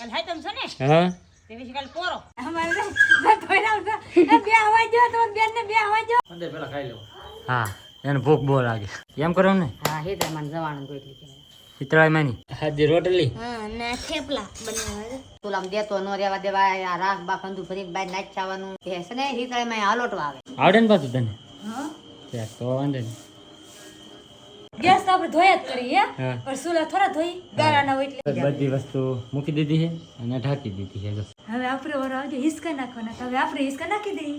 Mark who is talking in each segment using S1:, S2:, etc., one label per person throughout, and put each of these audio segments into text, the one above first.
S1: કાલ હાય તમ છો ને
S2: હા
S1: તે વિશે કાલ પોરો
S3: અમારે ધોઈરાવ તો બે હવા જો તો બેન ને બે હવા જો
S2: અંદર પેલા ખાઈ લો હા એને ભૂખ બહુ લાગે એમ કરો ને
S1: હા હે મને જવાનું તો એટલી કે
S2: ચિત્રાય માની હાજી રોટલી
S3: હા ને થેપલા બનાવ્યા
S1: તુલામ દેતો નો રેવા દેવા આ રાખ બા કંદુ ભરીને બાઈ નાચ ચાવાનું કે છે ને હિતળે માં હાલોટવા આવે
S2: આવડે ને પાછું તને
S3: હા
S2: ત્યાં તો વાંધો નહીં
S3: ગેસ તો આપણે ધોયા જ કરી હે
S2: હા.
S3: પણ સુલા થોડા ધોઈ ગાળાના હોય એટલે
S2: બધી વસ્તુ મૂકી દીધી છે અને ઢાંકી દીધી છે જો.
S3: હવે આપણે ઓર આવજો હિસકા નાખવાના તો હવે આપણે હિસકા નાખી દઈએ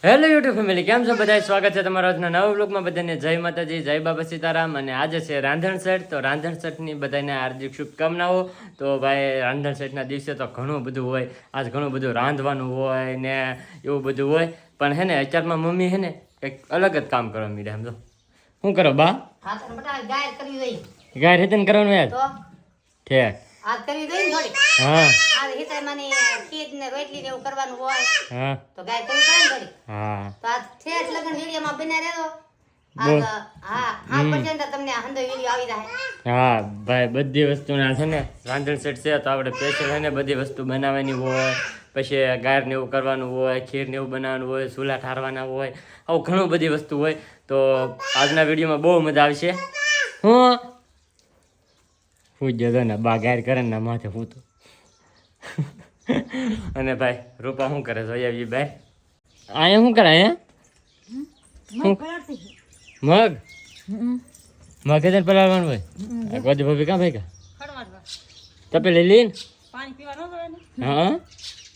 S2: હેલો યુટ્યુબ ફેમિલી કેમ છો બધા સ્વાગત છે તમારા આજના નવા વ્લોગમાં બધાને જય માતાજી જય બાબા સીતારામ અને આજે છે રાંધણ સેટ તો રાંધણ સેટની બધાને હાર્દિક શુભકામનાઓ તો ભાઈ રાંધણ સેટના દિવસે તો ઘણું બધું હોય આજ ઘણું બધું રાંધવાનું હોય ને એવું બધું હોય પણ હે ને અત્યારમાં મમ્મી હે ને કંઈક અલગ જ કામ કરવા મીડે સમજો શું કરો બા
S1: હાથ બટા ગાયર કરવી દઈ
S2: ગાય રીતન કરવાનું યાર
S1: તો
S2: ઠેક
S1: આ કરવી દઈ ને થોડી
S2: હા
S1: આ હિતળે માની ખીર ને રોટલી ને એવું કરવાનું હોય
S2: હા
S1: તો ગાય કરવી પડે ને થોડી
S2: હા
S1: તો આ ઠેઠ લગન વિડીયોમાં બના રહેજો
S2: બોલ.
S1: હા હા પછી તમને હંધો વિડીયો આવી જાય
S2: હા ભાઈ બધી વસ્તુના છે ને રાંધણ સેટ છે તો આપણે સ્પેશિયલ છે ને બધી વસ્તુ બનાવવાની હોય પછી ગાયર ને એવું કરવાનું હોય ખીર ને એવું બનાવવાનું હોય ચૂલા ઠારવાના હોય આવું ઘણું બધી વસ્તુ હોય તો આજના વિડીયોમાં બહુ મજા આવશે હું જતો ને બા ગાયર કરે ને માથે હું તો અને ભાઈ રૂપા શું કરે જોઈ આવી ભાઈ અહીંયા શું કરે અહીંયા મગ મગ હજાર પલાળવાનું હોય ગોદી ભાભી કાં ભાઈ કા
S1: ખડવાડવા
S2: તપેલી લઈને
S1: પાણી પીવા ન જોઈએ ને
S2: હા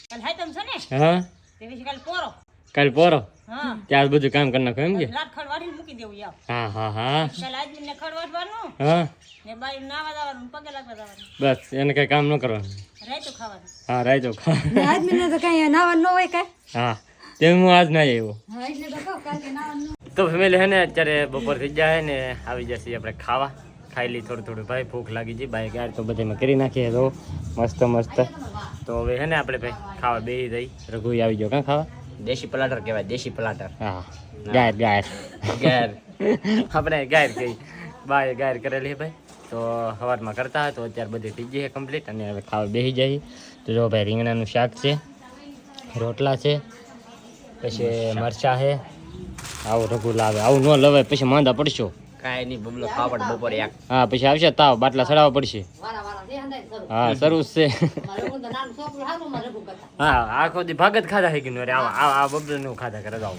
S1: કાલ હાય તમ છો ને
S2: હા
S1: તે વિશે કાલ પોરો
S2: કાલ પોરો
S1: હા
S2: ત્યાં બધું કામ કરી નાખો એમ કે
S1: રાત ખડવાડીને મૂકી દેવું યાર
S2: હા હા હા
S1: કાલ આદમીને ખડવાડવાનું
S2: હા
S1: ને બાઈ નાવા જવાનું પગે લાગવા જવાનું
S2: બસ એને કઈ કામ ન કરવાનું
S1: રાયતું ખાવાનું
S2: હા રાઈતો ખા
S3: આદમીને તો કઈ નાવા ન હોય કાઈ
S2: હા તે હું આજ ના આવ્યો
S3: હા એટલે તો કહું કાલ કે નાવા ન
S2: તો ફેમિલી હે ને અત્યારે બપોર થઈ જાય ને આવી જશે આપણે ખાવા ખાઈ લઈ થોડું થોડું ભાઈ ભૂખ લાગી છે ભાઈ ગાય તો બધામાં કરી નાખીએ તો મસ્ત મસ્ત તો હવે હે ને આપણે ભાઈ ખાવા બેસી જઈ રઘુ આવી ગયો કાં ખાવા
S1: દેશી પલાટર કહેવાય દેશી પલાટર
S2: હા ગાયર ગાયર
S1: ગેર
S2: આપણે ગાયર કહી બાય ગાયર કરેલી છે ભાઈ તો સવારમાં કરતા હોય તો અત્યારે બધી થઈ ગઈ છે કમ્પ્લીટ અને હવે ખાવા બેસી જાય તો જો ભાઈ રીંગણાનું શાક છે રોટલા છે પછી મરચાં છે આવું રઘુ લાવે આવું ન લવાય પછી માંદા પડશો
S1: કાંઈ નહીં બબલો ખાવા પડે બપોરે એક
S2: હા પછી આવશે તાવ બાટલા ચડાવવા પડશે
S1: વારા વારા જે હંધાય કરું
S2: હા શરૂ જ છે
S1: મારે હું તો નાનું છોકરું હારું મારે રઘુ કરતા
S2: હા આખો દી ભાગ જ ખાધા છે કે નો રે આ બબલું ખાધા કરે તો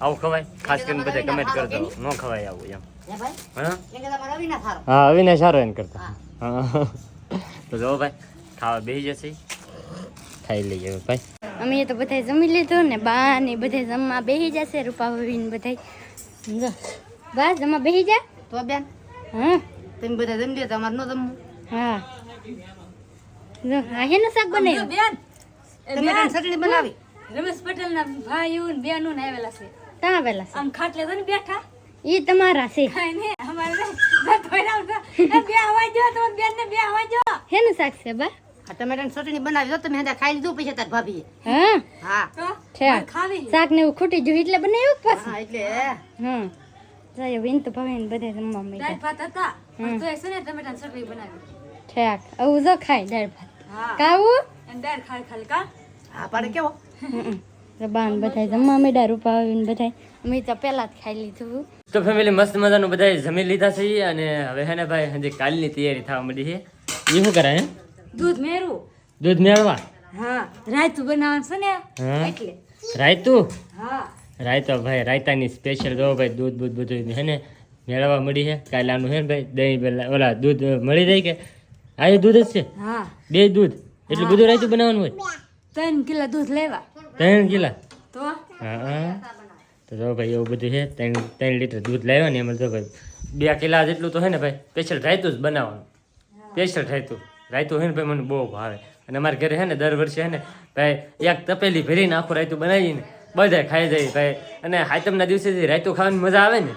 S2: આવું ખવાય ખાસ કરીને બધા કમેન્ટ કરતો ન ખવાય આવું એમ
S1: હે ભાઈ
S2: હા
S1: એ કે તમારે અવિના થારો
S2: હા અવિનાશ સારો એને કરતા હા તો જો ભાઈ ખાવા બેસી જશે ખાઈ લઈએ હવે ભાઈ
S3: અમે તો બધાય જમી લીધું ને બા ને બધાય જમવા બેહી જશે રૂપા ભાભી ને બધાય બા જમવા બેહી જા
S1: તો બેન
S3: હા
S1: તમે બધા જમી લ્યો તમારે ન જમવું
S3: હા જો આ હેનું શાક બનાવ્યું બેન
S1: તમે બેન ચટણી બનાવી
S3: રમેશ પટેલ ના ભાઈઓ ને બેનો ને આવેલા છે તા આવેલા છે આમ ખાટલે તો ને બેઠા ઈ તમારા છે કાઈ ને અમારે ધોઈરાવ તો બે હવા જો તો બેન ને બે હવા જો હેનું શાક છે બા
S1: આ ટમેટાની ચટણી બનાવી દો તમે હંધા ખાઈ લીધું પછી તાર ભાભીએ
S3: હા
S1: હા
S3: ઠેક શાક ને એવું ખૂટી ગયું એટલે બનાવ્યું પછી
S1: હા એટલે
S3: હા જાય વિન તો ભાવે બધે જમવા મળે દાળ ભાત હતા પણ તો એસે ને ટમેટાની ચટણી બનાવી ઠેક આવું જો ખાય દાળ ભાત હા કાવું અને દાળ ખાય ખાલી કા
S1: હા પાડે કેવો
S3: રબાન બધાય જમવા મળ્યા રૂપા આવીને બધાય અમે તો પહેલા જ ખાઈ લીધું
S2: તો ફેમિલી મસ્ત મજાનું બધા જમી લીધા છે અને હવે હે ને ભાઈ હજી કાલની તૈયારી થવા માંડી છે એ શું કરે હે
S3: દૂધ મેરું
S2: દૂધ મેળવા
S3: હા રાયતું બનાવવાનું છે ને
S2: હા
S3: એટલે
S2: રાયતું
S3: હા
S2: રાયતો ભાઈ રાયતાની સ્પેશિયલ જો ભાઈ દૂધ બૂધ બધું હે ને મેળવવા મળી છે કાલે આનું હે ને ભાઈ દહીં પેલા ઓલા દૂધ મળી જાય કે આ એ દૂધ જ છે
S3: હા
S2: બે દૂધ એટલું બધું રાયતું બનાવવાનું હોય
S3: 3 કિલો દૂધ લેવા
S2: 3 કિલા
S3: તો
S2: હા તો જો ભાઈ એવું બધું છે 3 લીટર દૂધ લાવ્યા ને એમાં જો ભાઈ 2 કિલા જેટલું તો હે ને ભાઈ સ્પેશિયલ રાયતું જ બનાવવાનું સ્પેશિયલ રાયતું હે ને ભાઈ મને બહુ ભાવે અને અમારા ઘરે હે ને દર વર્ષે હે ને ભાઈ એક તપેલી ભરીને આખું રાયતું બનાવીને બધા ખાઈ જાય ભાઈ અને હાતમના દિવસે જે રાયતું ખાવાની મજા આવે ને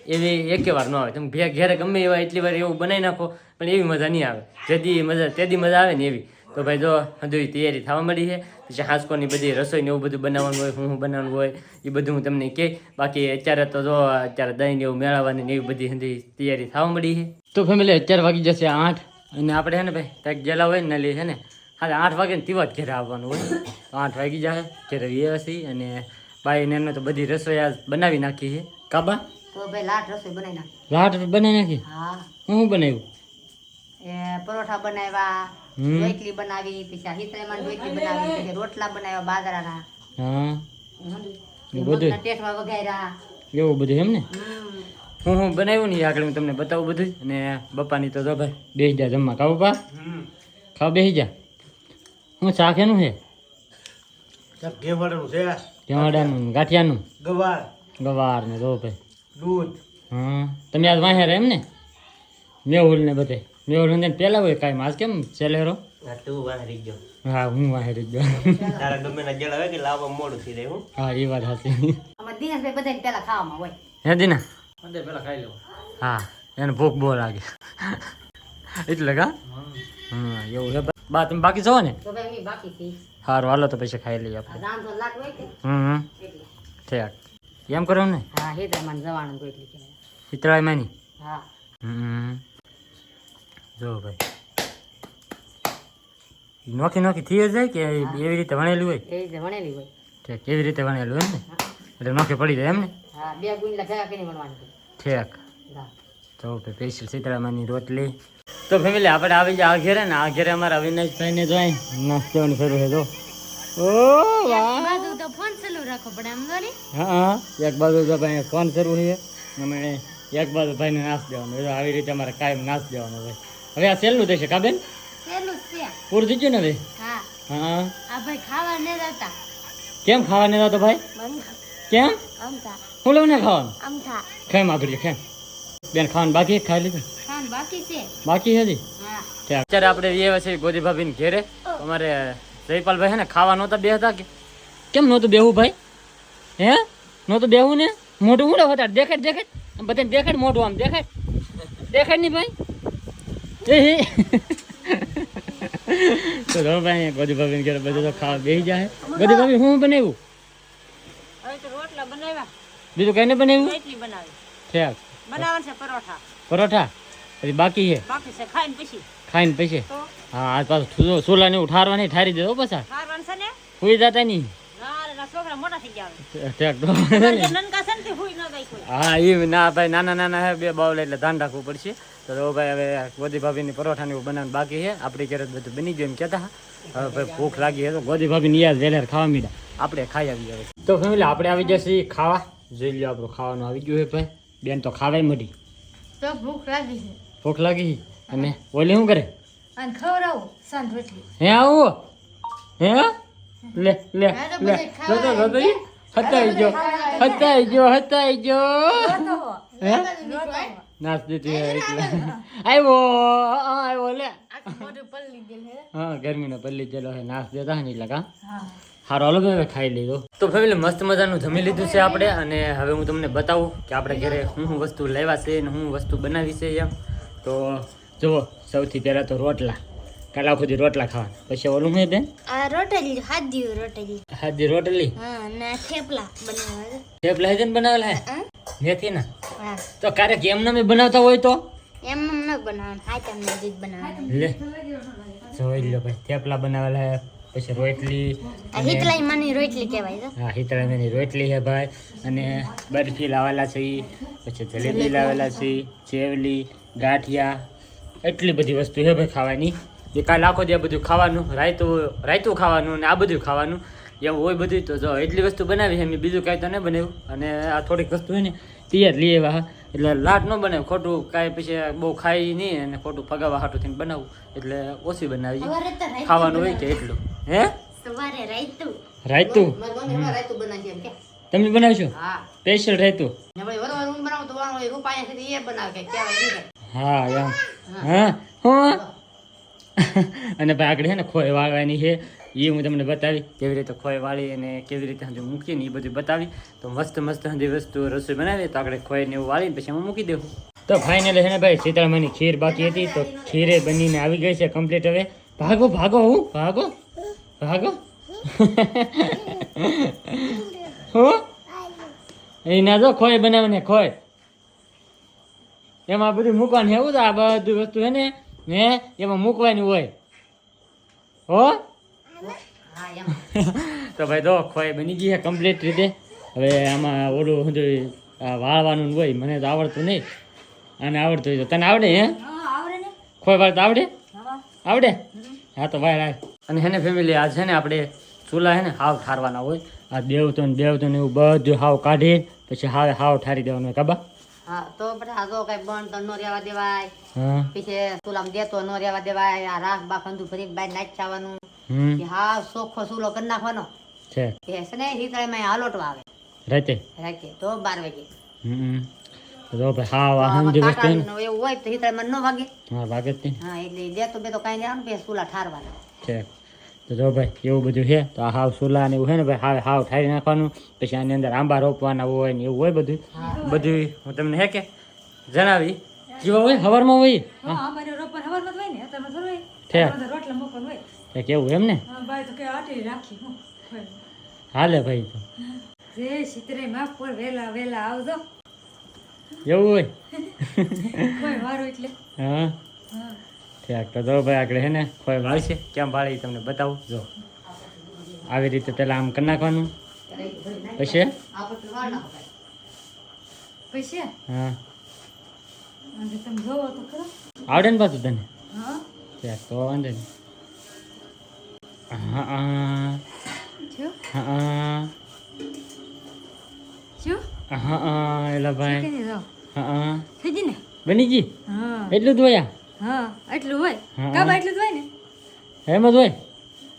S2: એવી એકે વાર ન આવે તમે ઘેરે ગમે એવા એટલી વાર એવું બનાવી નાખો પણ એવી મજા નહીં આવે જેથી મજા આવે ને એવી તો ભાઈ જો હજુ તૈયારી થવા મળી છે. પછી હાંસકોની બધી રસોઈ ને એવું બધું બનાવવાનું હોય, હું બનાવવાનું હોય એ બધું હું તમને કહે. બાકી અત્યારે તો જો અત્યારે દહીં ને એવું મેળવવાની ને એવી બધી હજી તૈયારી થવા મળી છે. તો ફેમિલી અત્યારે વાગી જશે 8 અને આપણે છે ને ભાઈ ત્યાં ગયેલા હોય ને નલી છે ને હા 8 વાગે ને તીવા જ ઘરે આવવાનું હોય. 8 વાગી જાય ઘરે વ્યવસી અને બાઈ ને એમને તો બધી રસોઈ આજ બનાવી નાખી છે. કાબા
S1: તો ભાઈ લાટ રસોઈ બનાવી નાખી.
S2: લાટ બનાવી નાખી?
S1: હા.
S2: હું બનાવ્યું?
S1: એ પરોઠા બનાવ્યા, રોટલી બનાવી, પછી હિતળેમાં રોટલી બનાવી, પછી રોટલા બનાવ્યા બાજરાના.
S2: હા
S1: એ બધું ટેસ્ટમાં વઘાર્યા.
S2: એવું બધું એમ ને? હું બનાવ્યું ને આગળ હું તમને બતાવું બધું. અને બપ્પાની તો ભાઈ બેસી જા જમવા. કા બપ્પા ખાવા બેસી જા. હું શાક એનું છે? ઘેવાડાનું, ગાંઠિયાનું, ગવાર ને જો ભાઈ દૂધ. હા તમે આજ વાહેર એમ ને? મેહુલ ને બધે મેહુલ ને પેલા હોય કાંઈ આજ કેમ સેલેરો? હા હું વાહેરી ગયો. હા એ વાત સાચી.
S1: દિનેશભાઈ બધા પેલા ખાવામાં હોય.
S2: હે દીના પેલા ખાઈ લો. હા એને ભૂખ બહુ લાગે એટલે કા એવું છે. બા તમે બાકી છો ને?
S1: તો ભાઈ બાકી છે.
S2: સારું હાલો તો પછી ખાઈ લઈએ આપણે.
S1: રાંધો લાટ હોય કે એટલે
S2: ઠીક એમ કરો ને.
S1: હા હિતળેમાં જવાનું રોટલી કહેવાય.
S2: હિતળાઈ માની?
S1: હા.
S2: જો ભાઈ નોખી નોખી થઈ જાય કે એવી રીતે વણેલું હોય?
S1: એ રીતે વણેલી હોય.
S2: ઠીક એવી રીતે વણેલું એમ ને? એટલે નોખી પડી જાય એમ ને?
S1: હા 2 ગુંડલા ભેગા કરીને વણવાની.
S2: ઠીક તો સ્પેશિયલ સીતળામાની રોટલી. તો ફેમિલી આપણે આવી જાય આ ઘેરે ને આ ઘેરે અમારા અવિનાશભાઈ ને જોઈ નાસ્તોની શરૂ છે. જો ઓ વાહ
S3: તો ફોન ચાલુ રાખો પડે એમ દોરી.
S2: હા એક બાજુ જો ભાઈ ફોન શરૂ છે અમે એક બાજુ ભાઈને નાશ દેવાનો. આવી રીતે અમારે કાયમ નાશ દેવાનો ભાઈ. હવે આ છેલ્લું થશે કા બેન?
S3: પેલું છે.
S2: પૂરું થઈ ગયું ને હવે?
S3: હા
S2: હા
S3: આ ભાઈ ખાવા ન જતા.
S2: કેમ ખાવા નહીં જતો ભાઈ? કેમ?
S3: અમથા
S2: હું લઉં ને ખાવાનું?
S3: અમથા
S2: કેમ આગળ કેમ બેન ખાવાનું બાકી ખાઈ લીધું?
S3: ખાવાનું બાકી છે.
S2: બાકી હતી?
S3: હા
S2: અત્યારે આપણે એ છે ગોદી ભાભીને ઘેરે. અમારે જયપાલભાઈ હે ને ખાવા નહોતા બેહતા કે કેમ નહોતું બેહવું ભાઈ? હે નહોતું બેહવું ને? મોઢું હું હતા દેખાડ દેખાડ બધાને દેખાડ મોઢું આમ દેખાડ દેખાડ નહીં ભાઈ. તો જો ભાઈ ગોદી ભાભીને ઘેરે બધું તો ખાવા બેસી જાય. ગોદી ભાભી હું બનાવ્યું?
S1: રોટલા બનાવ્યા.
S2: બીજું કઈ નહીં બનાવ્યું?
S1: રોટલી બનાવી.
S2: ઠીક
S1: બનાવવાનું છે પરોઠા.
S2: પરોઠા પછી બાકી છે?
S1: બાકી છે ખાઈને પછી.
S2: ખાઈને પછી? હા આજ પાછું સોલા ને ઉઠારવા નહીં ઠારી દેવો પાછા.
S1: ખાવાનું છે ને?
S2: સુઈ જતા નહીં?
S1: છોકરા મોટા થઈ ગયા.
S2: હા એ ના ભાઈ નાના નાના હે 2 બાવલા એટલે ધ્યાન રાખવું પડશે. તો ભાઈ હવે ગોદી ભાભીની પરોઠાની બનાવવાનું બાકી છે. આપણી ઘરે બધું બની ગયું એમ કહેતા. હવે ભાઈ ભૂખ લાગી છે તો ગોદી ભાભી નિયાજ વેલેર ખાવા મીડા આપણે ખાઈ આવીએ. હવે તો ફેમિલી આપણે આવી જશે ખાવા. જોઈ લો આપણું ખાવાનું આવી ગયું છે ભાઈ. બેન તો ખાવાય મળી.
S3: તો ભૂખ લાગી છે.
S2: ભૂખ લાગી અને ઓલી શું કરે?
S3: અને ખવડાવો સાંજ રોટલી.
S2: હે આવો હે લે લે લે તો હતાઈ ગયો હે નાસ દીધી એટલે આવ્યો લે. હા ગરમીનો પલ્લી જેલો હે નાસ દેતા હે ને એટલે કા સારો અલગ હવે ખાઈ લીધો. તો ફેમિલી મસ્ત મજાનું જમી લીધું છે આપણે. અને હવે હું તમને બતાવું કે આપણે ઘરે હું વસ્તુ લેવા છે ને હું વસ્તુ બનાવી છે એમ. તો જુઓ સૌથી પહેલાં તો રોટલા. કાલા ખુદી રોટલા ખાવાના. પછી ઓલું શું બેન?
S3: આ રોટલી હાદી રોટલી.
S2: હાદી રોટલી?
S3: હા ને થેપલા બનાવેલા.
S2: થેપલા હેદન બનાવેલા હે? મેથી ના?
S3: હા
S2: તો ક્યારેક એમને મેં બનાવતા હોય તો
S3: એમ ન બનાવવાનું. હા તમને રીત બનાવવાનું.
S2: લે જોઈ લો ભાઈ થેપલા બનાવેલા હે. પછી રોટલી
S3: હિતલાઈ માની રોટલી કહેવાય છે.
S2: હા હિતળાની રોટલી હે ભાઈ. અને બરફી લાવેલા છે. પછી જલેબી લાવેલા છે, ચેવલી, ગાંઠિયા, એટલી બધી વસ્તુ છે ભાઈ ખાવાની. એ કાલે આખો દે બધું ખાવાનું, રાયતું ખાવાનું ને આ બધું ખાવાનું એવું હોય બધું. તો જો એટલી વસ્તુ બનાવી છે મેં, બીજું કાંઈ તો નહીં બનાવ્યું. અને આ થોડીક વસ્તુ છે ને તૈયાર લઈ આવ્યા એટલે લાટ ન બનાવ્યું ખોટું કાંઈ પછી બહુ ખાઈ નહીં અને ખોટું ફગાવા હાટું થઈને બનાવવું એટલે ઓછી બનાવી. ખાવાનું હોય કે એટલું. હે
S3: સવારે રાયતું
S2: રાયતું
S1: રાયતું બનાવી એમ કે
S2: તમે બનાવશો?
S1: હા
S2: સ્પેશિયલ રાયતું.
S1: ને ભાઈ વરવાર હું બનાવું તો વાળો એ રૂપાયા સુધી એ બનાવે કે કહેવાય નહીં.
S2: હા એમ હા હું અને ભાઈ આગળ છે ને ખોય વાળવાની છે એ હું તમને બતાવી કેવી રીતે ખોય વાળી અને કેવી રીતે હજુ મૂકીને એ બધું બતાવી. તો મસ્ત મસ્ત હજી વસ્તુ રસોઈ બનાવી તો આપણે ખોઈને એવું વાળીને પછી એમાં મૂકી દેવું. તો ફાઇનલી છે ને ભાઈ શીતળામાની ખીર બાકી હતી તો ખીરે બનીને આવી ગઈ છે કમ્પ્લીટ હવે. ભાગો ભાગો હું ભાગો ભાગો હું એ ના જો ખોય બનાવે ને ખોય એમાં બધું મૂકવાનું એવું તો આ બધી વસ્તુ છે ને એમાં મૂકવાની હોય હો
S1: હા એમ
S2: તો ભાઈ જો ખોય બની ગઈ છે કમ્પ્લીટ રીતે હવે આમાં ઓલું બધું વાળવાનું હોય મને તો આવડતું નહીં અને આવડતું હોય તો તને આવડે હે
S3: આવડે ને
S2: ખોય વાળ તો આવડે
S3: હા
S2: આવડે હા તો વાળ આવે અને હેને ફેમિલી આ છે ને આપણે ચૂલા છે ને હાવ ઠારવાના હોય આ દેવતો ને એવું બધું હાવ કાઢી પછી હાવ ઠારી દેવાનું હોય કાબા
S1: હા તો બધા જો કઈ બન તો નો રહેવા દેવાય
S2: હા
S1: પછી ચૂલામાં દેતો નો રહેવા દેવાય આ રાખ બાખ અંધું ભરી બહાર નાખવાનું
S2: હમ
S1: હા ચોખ્ખો ચૂલો કરી નાખવાનો
S2: છે
S1: એ છે ને હિતળીમાં હાલોટવા આવે
S2: રાતે
S1: રાખીએ તો 12 વાગે
S2: હમ તો જો ભાઈ હાવ આ સમજી વસ્તુ છે ને
S1: કાંટાનું એવું હોય તો હિતળીમાં ન વાગે
S2: હા વાગે જ નહીં
S1: હા એટલે દેતો બેતો કાંઈ દેવાનું પછી ચૂલા ઠારવાના
S2: છે તો જો ભાઈ એવું બધું છે તો આ હાવ સુલા ને એવું છે ને ભાઈ હાવ ઠારી નાખવાનું પછી આની અંદર આંબા રોપવાના હોય ને એવું હોય બધું બધું હું તમને હે કે જણાવી જેવા હોય હવારમાં હોય
S3: હા અમારે રોપણ હવારમાં જ હોય ને અત્યારમાં થોડું હોય
S2: છે
S3: બધા રોટલા મોકલ હોય
S2: કે કેવું એમ ને
S3: હા ભાઈ તો કે આટી રાખી હું
S2: હાલે ભાઈ તો
S3: જે શીતરે માં પર વેલા વેલા આવજો
S2: એવું હોય
S3: કોઈ વારો એટલે
S2: હા
S3: હા
S2: ઠીક તો જો ભાઈ આગળ છે ને કોઈ વાળશે કેમ વાળે એ તમને બતાવું જો આવી રીતે પહેલાં આમ કરી નાખવાનું પછી
S1: આ પછી વાળ નાખો ભાઈ.
S3: પૈસા
S2: હા
S3: અને તમે જોવો તો ખરો
S2: આવડે ને પાછું તને
S3: હા
S2: ઠીક તો વાંધો નહીં હા હા
S3: શું
S2: હા
S3: શું
S2: હા એલા ભાઈ
S3: કઈ દો
S2: હા
S3: થઈ ગઈ ને
S2: બની ગઈ
S3: હા
S2: એટલું જ હોય
S3: હા એટલું હોય
S2: હા.
S3: કાબા એટલું જ હોય ને
S2: એમ જ હોય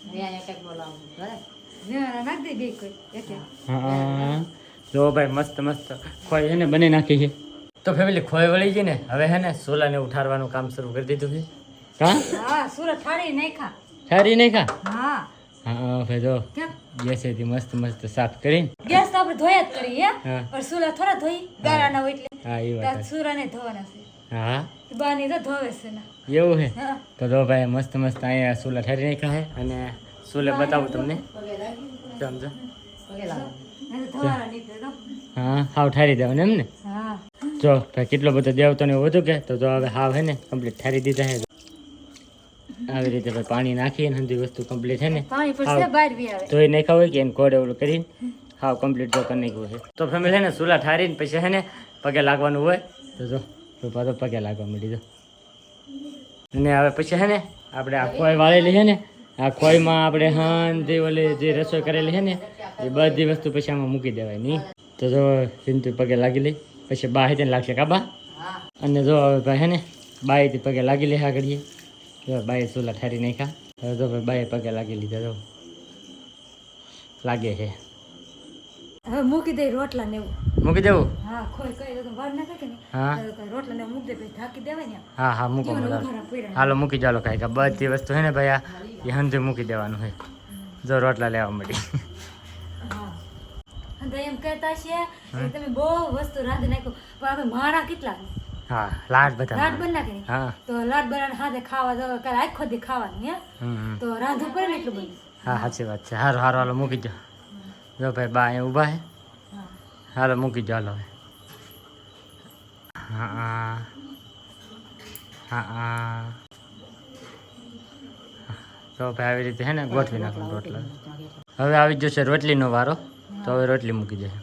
S1: અહીંયા એક એક બોલાવું બરાબર
S3: ના નાખ દે બે કોઈ એક એક
S2: હા જો ભાઈ મસ્ત મસ્ત ખોય છે ને બની નાખી છે તો ફેમિલી ખોય વળી ગઈ ને હવે હે ને સોલાને ઉઠાડવાનું કામ શરૂ કરી દીધું છે હા
S3: હા સુરત થાળી નહીં ખા
S2: સારી નહીં ખા
S3: હા
S2: હા ભાઈ જો
S3: કેમ
S2: ગેસેથી મસ્ત મસ્ત સાફ કરીને
S3: ગેસ તો આપણે ધોયા જ કરીએ
S2: હા.
S3: પણ સુલા થોડા ધોઈ ગાળાના હોય એટલે
S2: હા એ વાત
S3: સુરાને ધોવાના છે
S2: હા
S3: બાની તો ધોવે છે ને
S2: એવું છે
S3: હા
S2: તો જો ભાઈ મસ્ત મસ્ત અહીંયા સોલા ઠરી નાખ્યા છે અને સોલે બતાવું તમને સમજો
S1: પગે લાગો
S3: નહીં તો ધોવાના નીકળે તો
S2: હા હાવ ઠારી દેવાનું એમ ને
S3: હા
S2: જો ભાઈ કેટલો બધો દેવતોને એવું હતું કે તો જો હવે હાવ હે ને કમ્પ્લીટ ઠારી દીધા છે આવી રીતે ભાઈ પાણી નાખીને બધી વસ્તુ કમ્પ્લીટ છે ને
S3: પાણી
S2: હાવ
S3: પછી બહાર બી આવે
S2: ધોઈ નાખ્યા હોય કે એને કોડે ઓલું કરીને હાવ કમ્પ્લીટ જો કરી નાખ્યું છે તો ફેમિલી છે ને ચૂલા ઠારીને પછી છે ને પગે લાગવાનું હોય તો જો રૂપા તો પગે લાગવા મળી દો અને હવે પછી છે ને આપણે આ ખોય વાળેલી છે ને આ ખોયમાં આપણે હાંધી ઓલી જે રસોઈ કરેલી છે ને એ બધી વસ્તુ પછી આમાં મૂકી દેવાય નહીં તો જો સિંધુ પગે લાગી લઈ પછી બા હેતે લાગશે કાબા
S1: હા
S2: અને જો હવે ભાઈ હે ને બાઈથી પગે લાગી લે આ ઘડીએ જો બાઈ ચૂલા ઠારી નાખ્યા હવે જો ભાઈ બાઈ પગે લાગી લીધા જો લાગે છે
S3: હવે મૂકી દે રોટલા ને એવું
S2: મૂકી દેવું
S3: હા કોઈ કઈ તો વાર નાખે કે નહીં
S2: હા
S3: તો રોટલા ને મૂકી દે પછી ઢાંકી દેવાય ને
S2: હા હા મૂકો
S3: જીવન
S2: મૂકો.
S3: ઉઘાડા પડ્યા
S2: હાલો મૂકી ચાલો કાંઈ કે બધી વસ્તુ છે ને ભાઈ આ એ હંધે મૂકી દેવાનું છે જો રોટલા લેવા મળી
S3: હા અને એમ કહેતા છે કે તમે બહુ વસ્તુ રાંધી નાખો પણ આપણે માણા કેટલા
S2: હા લાડ બધા
S3: લાડ બન નાખે ને
S2: હા
S3: તો લાડ બનાવીને હાથે ખાવા દો કાલે આખો દી ખાવાનું હે
S2: હમ.
S3: તો રાંધવું પડે ને એટલું બધું
S2: હા સાચી વાત છે હારું હારું હાલો મૂકી દો જો ભાઈ બા અહીંયા ઊભા છે
S3: હા
S2: હાલો મૂકી દો હાલો હવે હા હા હા તો ભાઈ આવી રીતે છે ને ગોઠવી નાખવાનું રોટલા હવે આવી જશે રોટલીનો વારો તો હવે રોટલી મૂકી દેશે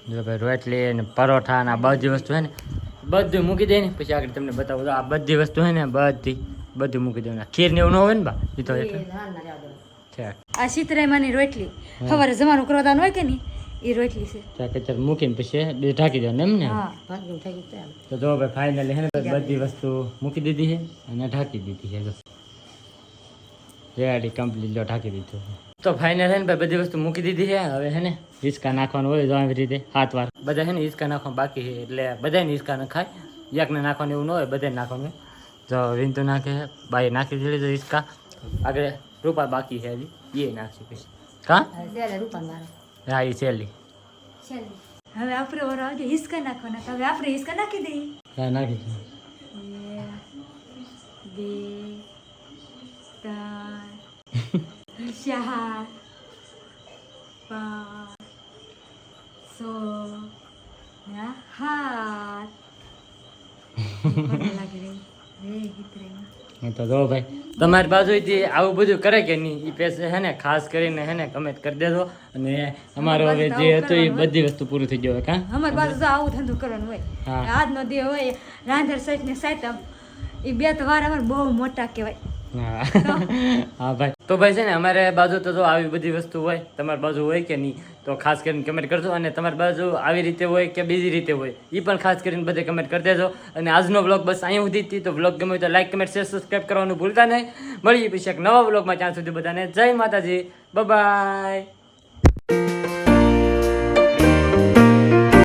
S2: જો ભાઈ રોટલી ને પરોઠા ને આ બધી વસ્તુ છે ને બધું મૂકી દે ને પછી આગળ તમને બતાવું તો આ બધી વસ્તુ છે ને બધું મૂકી દેવાનું ખીર ને એવું ન હોય ને બા એ તો એટલે છે
S3: આ શીતરાઈમાંની રોટલી સવારે જવાનું કરવાનું હોય કે નહીં એ રોટલી છે
S2: ત્યાં કચર મૂકીને પછી બે ઢાંકી દેવાનું એમ ને
S3: હા
S1: ભાગ્યું થઈ ગયું ચાલો.
S2: તો જો ભાઈ ફાઇનલી હે ને બધી વસ્તુ મૂકી દીધી છે અને ઢાંકી દીધી છે જો રેડી કમ્પ્લીટ લો ઢાંકી દીધું તો ફાઇનલ હે ને ભાઈ બધી વસ્તુ મૂકી દીધી છે હવે હે ને હિંચકા નાખવાનું હોય જો આવી રીતે 7 વાર બધા હે ને હિંચકા નાખવાનું બાકી છે એટલે બધાને હિંચકા નખાય એકને નાખવાનું એવું ન હોય બધાને નાખવાનું હોય જો વિંતુ નાખે બાઈ નાખી દીધી તો હિંચકા આગળ રૂપા બાકી છે હજી એ નાખશે પછી કા
S1: હવે ત્યારે રૂપાન મારો
S2: હા એ છેલ્લી
S3: ચાલી હવે આપણે ઓર આવજો હિસકા નાખવાના તો હવે આપણે હિસકા નાખી દઈએ
S2: હા નાખી
S3: 1 2 4 5 6 ના હાથ લાગી રહી રે ગીતરે
S2: તો જો ભાઈ તમારી બાજુથી આવું બધું કરે કે નહીં એ પૈસે હે ને ખાસ કરીને હે ને કમેન્ટ કરી દેજો અને અમારો હવે જે હતું એ બધી વસ્તુ પૂરું થઈ ગયું કા
S3: અમારી બાજુ તો આવું ધંધો કરવાનું હોય
S2: હા.
S3: આજનો દે હોય રાંધર સહિત ને સાયતમ એ બે તો વાર અમારે બહુ મોટા કહેવાય
S2: હા ભાઈ તો ભાઈ છે ને અમારે બાજુ તો જો આવી બધી વસ્તુ હોય તમારી બાજુ હોય કે નહીં તો ખાસ કરીને કમેન્ટ કરજો અને તમારી બાજુ આવી રીતે હોય કે બીજી રીતે હોય એ પણ ખાસ કરીને બધે કમેન્ટ કરી દેજો અને આજનો બ્લોગ બસ અહીંયા સુધી હતી તો બ્લોગ ગમે તો લાઈક કમેન્ટ શેર સબસ્ક્રાઈબ કરવાનું ભૂલતા નહીં મળીએ પછી એક નવા બ્લોગમાં ત્યાં સુધી બધાને જય માતાજી બાય.